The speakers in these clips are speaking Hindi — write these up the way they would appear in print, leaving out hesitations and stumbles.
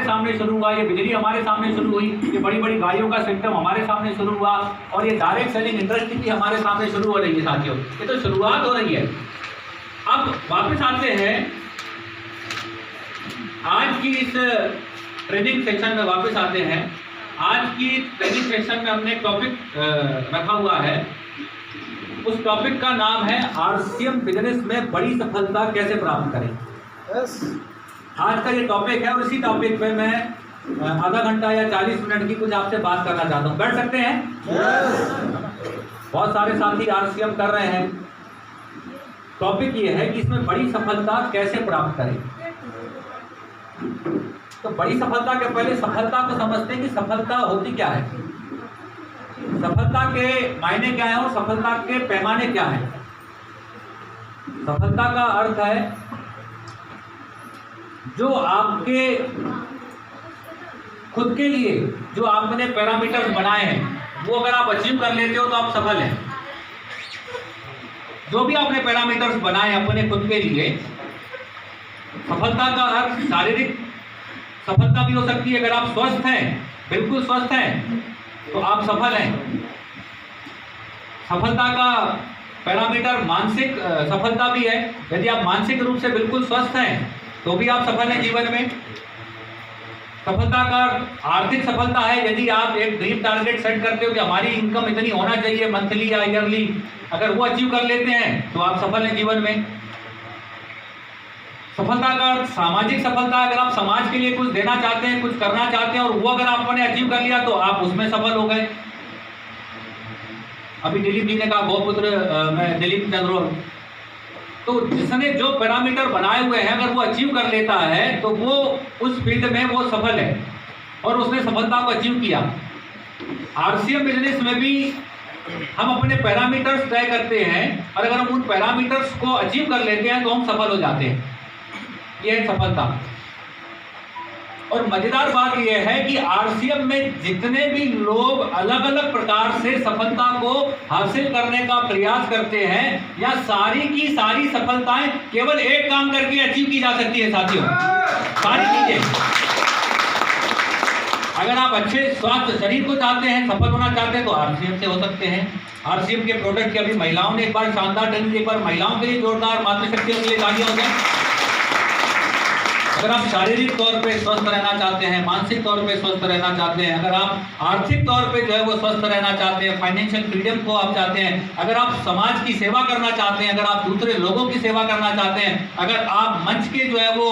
हमारे सामने शुरू हुआ, ये बिजली हमारे सामने शुरू हुई, ये बड़ी बड़ी गाड़ियों का सिस्टम हमारे सामने शुरू हुआ, और ये डायरेक्ट सेलिंग इंडस्ट्री भी हमारे सामने शुरू हो रही है साथियों। ये तो शुरुआत हो रही है। अब वापस आते हैं आज की इस ट्रेनिंग सेक्शन में, वापस आते हैं। आज की ट्रेनिंग सेक्शन में हमने एक टॉपिक रखा हुआ है। उस टॉपिक का नाम है आरसीएम बिजनेस में बड़ी सफलता कैसे प्राप्त करें। आज का ये टॉपिक है और इसी टॉपिक पे मैं आधा घंटा या 40 मिनट की कुछ आपसे बात करना चाहता हूँ। बैठ सकते हैं? बहुत सारे साथी आरसीएम कर रहे हैं। टॉपिक ये है कि इसमें बड़ी सफलता कैसे प्राप्त करें। तो बड़ी सफलता के पहले सफलता को समझते हैं कि सफलता होती क्या है, सफलता के मायने क्या है और सफलता के पैमाने क्या है। सफलता का अर्थ है जो आपके खुद के लिए जो आपने पैरामीटर्स बनाए हैं वो अगर आप अचीव कर लेते हो तो आप सफल हैं। जो भी आपने पैरामीटर्स बनाए अपने खुद के लिए, सफलता का अर्थ शारीरिक सफलता भी हो सकती है। अगर आप स्वस्थ हैं, बिल्कुल स्वस्थ हैं, तो आप सफल हैं। सफलता का पैरामीटर मानसिक सफलता भी है। यदि आप मानसिक रूप से बिल्कुल स्वस्थ हैं तो भी आप सफल हैं जीवन में। सफलता का आर्थिक सफलता है। यदि आप एक ड्रीम टारगेट सेट करते हो कि हमारी इनकम इतनी होना चाहिए मंथली या ईयरली, अगर वो अचीव कर लेते हैं तो आप सफल हैं जीवन में। सफलता का सामाजिक सफलता है। अगर आप समाज के लिए कुछ देना चाहते हैं, कुछ करना चाहते हैं और वो अगर आपने अचीव कर लिया तो आप उसमें सफल हो गए। अभी दिलीप जी ने कहा गौपुत्र में दिलीप चंद्र, तो जिसने जो पैरामीटर बनाए हुए हैं अगर वो अचीव कर लेता है तो वो उस फील्ड में वो सफल है और उसने सफलता को अचीव किया। आरसीएम बिजनेस में भी हम अपने पैरामीटर्स तय करते हैं और अगर हम उन पैरामीटर्स को अचीव कर लेते हैं तो हम सफल हो जाते हैं। यह है सफलता। और मजेदार बात यह है कि आरसीएम में जितने भी लोग अलग अलग प्रकार से सफलता को हासिल करने का प्रयास करते हैं, या सारी की सारी सफलताएं केवल एक काम करके अचीव की जा सकती है साथियों। सारी चीजें, अगर आप अच्छे स्वास्थ्य शरीर को चाहते हैं, सफल होना चाहते हैं तो आरसीएम से हो सकते हैं। आरसीएम के प्रोडक्ट की अभी महिलाओं ने एक बार शानदार ट्रेनिंग, एक बार महिलाओं के लिए जोरदार मातृशक्तियों के लिए तालियां हो जाए। अगर आप शारीरिक तौर पे स्वस्थ रहना चाहते हैं, मानसिक तौर पे स्वस्थ रहना चाहते हैं, अगर आप आर्थिक तौर पे जो है वो स्वस्थ रहना चाहते हैं, फाइनेंशियल फ्रीडम को आप चाहते हैं, अगर आप समाज की सेवा करना चाहते हैं, अगर आप दूसरे लोगों की सेवा करना चाहते हैं, अगर आप मंच के जो है वो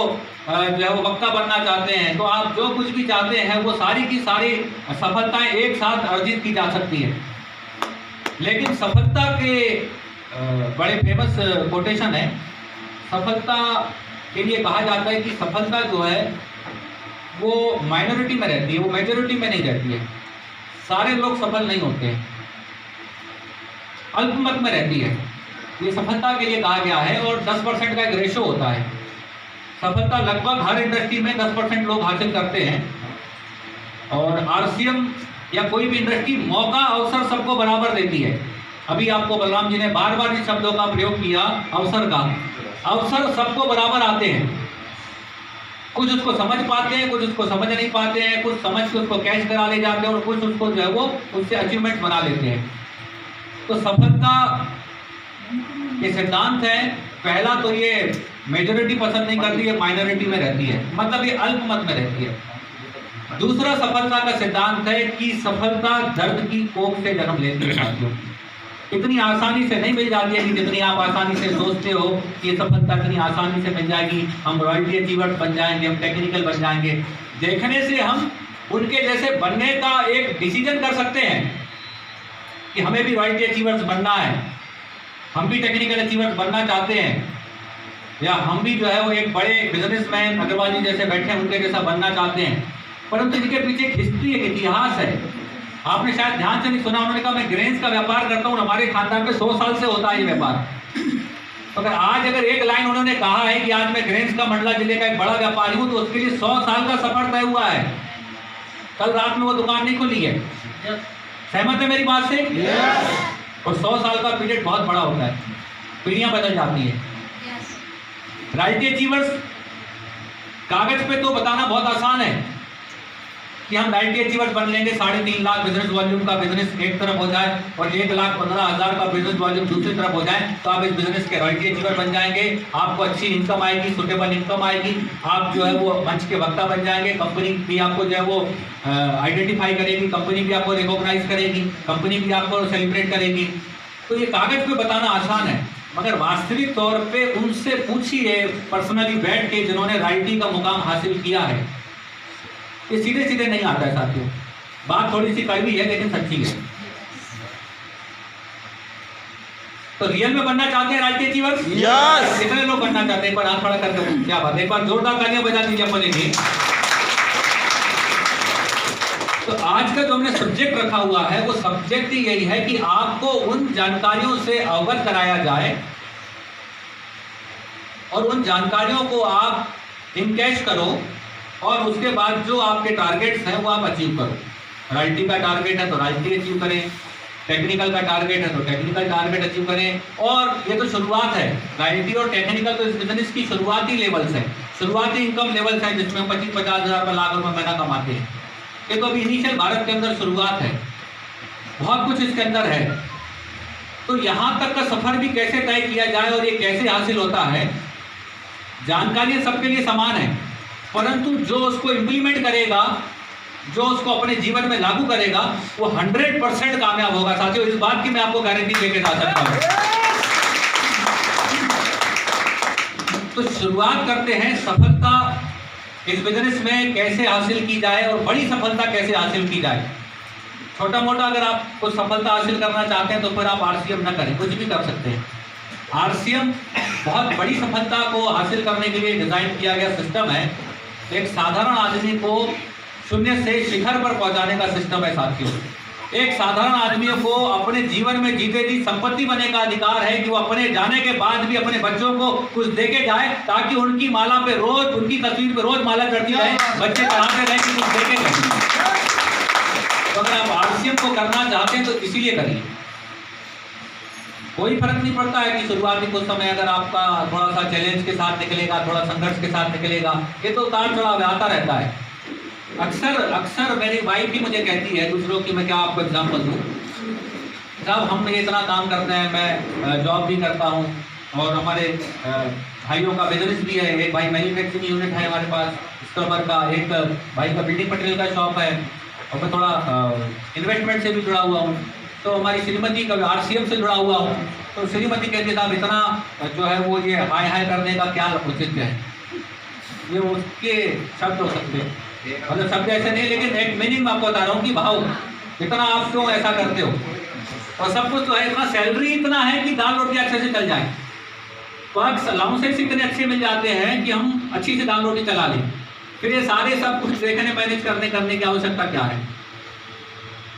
वक्ता बनना चाहते हैं, तो आप जो कुछ भी चाहते हैं वो सारी की सारी सफलताएं एक साथ अर्जित की जा सकती है। लेकिन सफलता के बड़े फेमस कोटेशन है। सफलता के लिए कहा जाता है कि सफलता जो है वो माइनॉरिटी में रहती है, वो मेजॉरिटी में नहीं रहती है। सारे लोग सफल नहीं होते हैं, अल्पमत में रहती है। ये सफलता के लिए कहा गया है। और 10% का एक रेशो होता है। सफलता लगभग हर इंडस्ट्री में 10% लोग हासिल करते हैं। और आरसीएम या कोई भी इंडस्ट्री मौका अवसर सबको बराबर देती है। अभी आपको बलराम जी ने बार बार इस शब्दों का प्रयोग किया, अवसर का। अवसर सबको बराबर आते हैं। कुछ उसको समझ पाते हैं, कुछ उसको समझ नहीं पाते हैं, कुछ समझ के उसको कैच करा ले जाते हैं और कुछ उसको जो है वो उससे अचीवमेंट बना लेते हैं। तो सफलता के सिद्धांत है, पहला तो ये मेजॉरिटी पसंद नहीं करती है, माइनॉरिटी में रहती है, मतलब ये अल्पमत में रहती है। दूसरा सफलता का सिद्धांत है कि सफलता दर्द की कोख से जन्म लेती है साथियों। इतनी आसानी से नहीं मिल जाती है कि जितनी आप आसानी से सोचते हो कि ये सफलता इतनी आसानी से मिल जाएगी, हम रॉयल्टी अचीवर्स बन जाएंगे, हम टेक्निकल बन जाएंगे। देखने से हम उनके जैसे बनने का एक डिसीजन कर सकते हैं कि हमें भी रॉयल्टी अचीवर्स बनना है, हम भी टेक्निकल अचीवर्स बनना चाहते हैं, या हम भी जो है वो एक बड़े बिजनेसमैन अग्रवाल जी जैसे बैठे हैं उनके जैसा बनना चाहते हैं। परंतु इनके पीछे एक हिस्ट्री, एक इतिहास है। आपने शायद ध्यान से नहीं सुना, उन्होंने कहा मैं ग्रेन्स का व्यापार करता हूँ, हमारे खानदान में 100 साल से होता है ये व्यापार। तो अगर एक लाइन उन्होंने कहा है कि आज मैं ग्रेन्स का मंडला जिले का एक बड़ा व्यापारी हूँ, तो उसके लिए 100 साल का सफर तय हुआ है। कल रात में वो दुकान नहीं खुली है। सहमत है मेरी बात से? और 100 साल का पीरियड बहुत बड़ा होता है, पीढ़ियां बदल जाती है। रॉयल्टी अचीवर्स कागज पे तो बताना बहुत आसान है, कि हम राइटी अचीवर्स बन लेंगे, 3.5 लाख बिजनेस वॉल्यूम का बिजनेस एक तरफ हो जाए और 1,15,000 का बिजनेस वॉल्यूम दूसरी तरफ हो जाए, तो आप इस बिजनेस के रॉयल्टी अचीवर बन जाएंगे, आपको अच्छी इनकम आएगी, सुटेबल इनकम आएगी, आप जो है वो मंच के वक्ता बन जाएंगे, कंपनी भी आपको जो है वो आइडेंटिफाई करेगी, कंपनी भी आपको रिकॉग्नाइज करेगी, कंपनी भी आपको सेलिब्रेट करेगी। तो ये कागज पे बताना आसान है, मगर वास्तविक तौर पे उनसे पूछिए पर्सनली बैठ के जिन्होंने राइटी का मुकाम हासिल किया है, ये सीधे सीधे नहीं आता है साथियों। बात थोड़ी सी कड़वी है लेकिन सच्ची है। तो रियल में बनना चाहते हैं राइटी अचीवर? यस। कितने लोग बनना चाहते हैं? एक बार हाथ खड़ा करके क्या बात है, एक बार जोरदार तालियां बजा दीजिए अपने लिए। तो आज का जो हमने सब्जेक्ट रखा हुआ है वो सब्जेक्ट यही है कि आपको उन जानकारियों से अवगत कराया जाए और उन जानकारियों को आप इनकैश करो और उसके बाद जो आपके टारगेट्स हैं वो आप अचीव करो। रॉयल्टी का टारगेट है तो रॉयल्टी अचीव करें, टेक्निकल का टारगेट है तो टेक्निकल टारगेट अचीव करें। और ये तो शुरुआत है, रॉयल्टी और टेक्निकल तो इस बिजनेस की शुरुआती लेवल्स हैं, शुरुआती इनकम लेवल्स हैं जिसमें 25-50 हज़ार लाख रुपए महीना कमाते हैं। ये तो अभी इनिशियल भारत के अंदर शुरुआत है, बहुत कुछ इसके अंदर है। तो यहाँ तक का सफर भी कैसे तय किया जाए और ये कैसे हासिल होता है, जानकारियाँ सबके लिए समान है, परंतु जो उसको इम्प्लीमेंट करेगा, जो उसको अपने जीवन में लागू करेगा, वो 100% कामयाब होगा। साथियों, इस बात की मैं आपको गारंटी देके जा सकता हूँ। तो शुरुआत करते हैं सफलता इस बिजनेस में कैसे हासिल की जाए और बड़ी सफलता कैसे हासिल की जाए। छोटा मोटा अगर आप कुछ सफलता हासिल करना चाहते हैं तो फिर आप आरसीएम ना करें, कुछ भी कर सकते हैं। आरसीएम बहुत बड़ी सफलता को हासिल करने के लिए डिजाइन किया गया सिस्टम है। एक साधारण आदमी को शून्य से शिखर पर पहुंचाने का सिस्टम है साथियों। एक साधारण आदमी को अपने जीवन में जीते जी संपत्ति बनने का अधिकार है कि वो अपने जाने के बाद भी अपने बच्चों को कुछ देके जाए, ताकि उनकी माला पे रोज, उनकी तस्वीर पे रोज माला चढ़ती रहे, बच्चे चढ़ाते रहे कि कुछ देके जाए। तो अगर आप आरसीएम को करना चाहते हैं तो इसीलिए करिए। कोई फर्क नहीं पड़ता है कि शुरुआती कुछ समय अगर आपका थोड़ा सा चैलेंज के साथ निकलेगा, थोड़ा संघर्ष के साथ निकलेगा, ये तो उतार चढ़ाव आता रहता है। अक्सर मेरी वाइफ भी मुझे कहती है, दूसरों की मैं क्या आपको एग्जाम्पल दूँ, साहब हम इतना काम करते हैं, मैं जॉब भी करता हूँ और हमारे भाइयों का बिजनेस भी है। एक भाई मैन्युफैक्चरिंग यूनिट है हमारे पास स्क्रबर का, एक भाई का बिल्डिंग मटेरियल का शॉप है और मैं थोड़ा इन्वेस्टमेंट से भी जुड़ा हुआ हूँ। तो हमारी श्रीमती का आरसीएम से जुड़ा हुआ हूँ। तो श्रीमती कहती साहब इतना जो है वो ये हाई करने का क्या औचित्य है, ये उसके शब्द हो सकते हैं, मतलब शब्द ऐसे नहीं, लेकिन एक मीनिंग मैं आपको बता रहा हूँ कि भाव इतना आप क्यों ऐसा करते हो, और सब कुछ तो है, इतना सैलरी इतना है कि दाल रोटी अच्छे से चल जाए, तो आप अलाउंसेस इतने अच्छे मिल जाते हैं कि हम अच्छी से दाल रोटी चला लें, फिर ये सारे सब कुछ देखने मैनेज करने की आवश्यकता क्या है।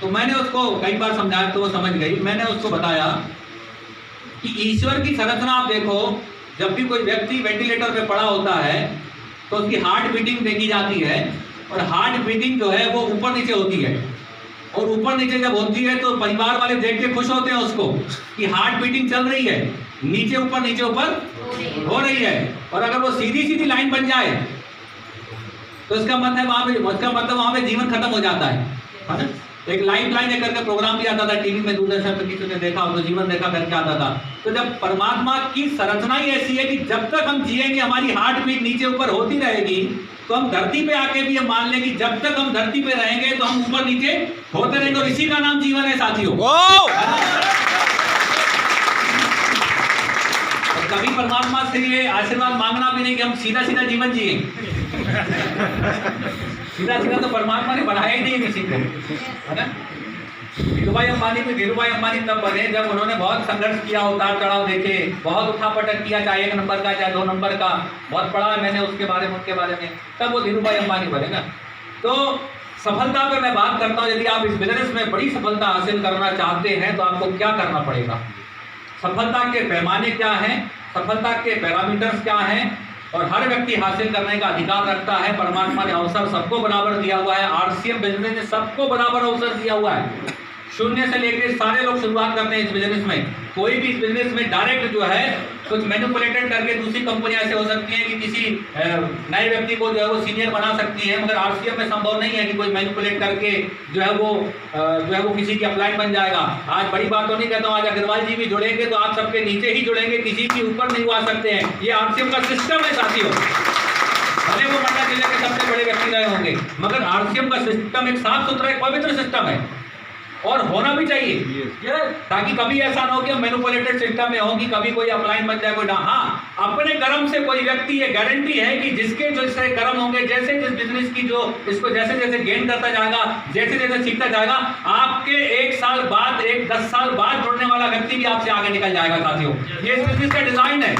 तो मैंने उसको कई बार समझाया तो वो समझ गई। मैंने उसको बताया कि ईश्वर की संरचना आप देखो, जब भी कोई व्यक्ति वेंटिलेटर पे पड़ा होता है तो उसकी हार्ट बीटिंग देखी जाती है, और हार्ट बीटिंग जो है वो ऊपर नीचे होती है, और ऊपर नीचे जब होती है तो परिवार वाले देख के खुश होते हैं उसको कि हार्ट बीटिंग चल रही है, नीचे ऊपर हो रही है। और अगर वो सीधी सीधी लाइन बन जाए तो इसका मतलब वहाँ पे जीवन खत्म हो जाता है। एक लाइन एक करके प्रोग्राम भी आता था टीवी में, दूरदर्शन पर किसी ने देखा हो तो जीवन रेखा करके आता था। तो जब परमात्मा की संरचना ही ऐसी है कि जब तक हम जिएंगे हमारी हार्ट बीट नीचे ऊपर होती रहेगी, तो हम धरती पे आके भी हम मान लें कि जब तक हम धरती पे रहेंगे तो हम ऊपर नीचे होते रहेंगे, और इसी का नाम जीवन है साथियों। और कभी परमात्मा से ये आशीर्वाद मांगना भी नहीं कि हम सीधा सीधा जीवन जिए। सीधा तो परमात्मा ने बनाया ही नहीं किसी को, है ना। धीरूभाई अंबानी तब बने जब उन्होंने बहुत संघर्ष किया, उतार चढ़ाव देखे, बहुत उठापटक किया, चाहे 1 नंबर का चाहे 2 नंबर का, बहुत पढ़ा है मैंने उसके बारे में, उनके बारे में, तब वो धीरूभाई अंबानी बने ना। तो सफलता पे मैं बात करता हूँ, यदि आप इस बिजनेस में बड़ी सफलता हासिल करना चाहते हैं तो आपको क्या करना पड़ेगा। सफलता के पैमाने क्या हैं, सफलता के पैरामीटर्स क्या हैं, और हर व्यक्ति हासिल करने का अधिकार रखता है। परमात्मा ने अवसर सबको बराबर दिया हुआ है, आरसीएम बिजनेस ने सबको बराबर अवसर दिया हुआ है। शून्य से लेकर सारे लोग शुरुआत करते हैं इस बिजनेस में। कोई भी इस बिजनेस में डायरेक्ट जो है कुछ मैनिपुलेटेड करके दूसरी कंपनियां ऐसे हो सकती हैं कि किसी नए व्यक्ति को जो है वो सीनियर बना सकती है, मगर आरसीएम में संभव नहीं है कि कोई मैनिपुलेट करके जो है वो किसी की अपलाइन बन जाएगा। आज बड़ी बात तो नहीं कहता हूँ, आज अग्रवाल जी भी जुड़ेंगे तो आप सबके नीचे ही जुड़ेंगे, किसी के ऊपर नहीं आ सकते हैं। ये आरसीएम का सिस्टम है साथियों। भले वो मंडला जिले के सबसे बड़े व्यक्ति रहे होंगे, मगर आरसीएम का सिस्टम एक साफ सुथरा एक पवित्र सिस्टम है और होना भी चाहिए, ताकि कभी ऐसा ना हो कि हम मैनिपुलेटेड सिस्टम में हो कि कभी कोई अपलाइन बन जाए कोई ना। हाँ, अपने कर्म से कोई व्यक्ति, ये गारंटी है कि जिसके जैसे कर्म होंगे, जैसे जिस बिजनेस की जो इसको जैसे जैसे गेन करता जाएगा, जैसे जैसे सीखता जाएगा, आपके 1 साल बाद 10 साल बाद जुड़ने वाला व्यक्ति भी आपसे आगे निकल जाएगा साथियों। ये इस बिजनेस का डिजाइन है।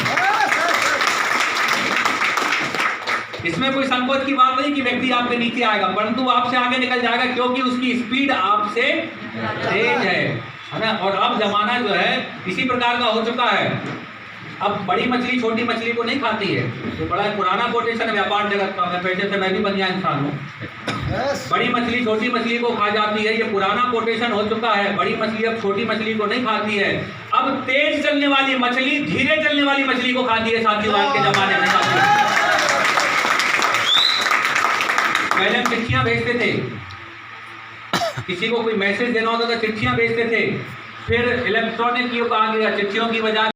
इसमें कोई संकोच की बात नहीं कि व्यक्ति आपके नीचे आएगा, परंतु आपसे आगे निकल जाएगा क्योंकि उसकी स्पीड आपसे तेज है ना। और अब जमाना जो है इसी प्रकार का हो चुका है। अब बड़ी मछली छोटी मछली को नहीं खाती है, तो बड़ा पुराना कोटेशन है व्यापार जगत का, मैं पेशे से मैं भी बनिया इंसान हूँ। बड़ी मछली छोटी मछली को खा जाती है, ये पुराना कोटेशन हो चुका है। बड़ी मछली अब छोटी मछली को नहीं खाती है, अब तेज चलने वाली मछली धीरे चलने वाली मछली को खाती है साथियों आज के जमाने में। पहले हम चिट्ठियां भेजते थे, किसी को कोई मैसेज देना होता था चिट्ठियां भेजते थे, फिर इलेक्ट्रॉनिक युग आ गया, चिट्ठियों की बजाय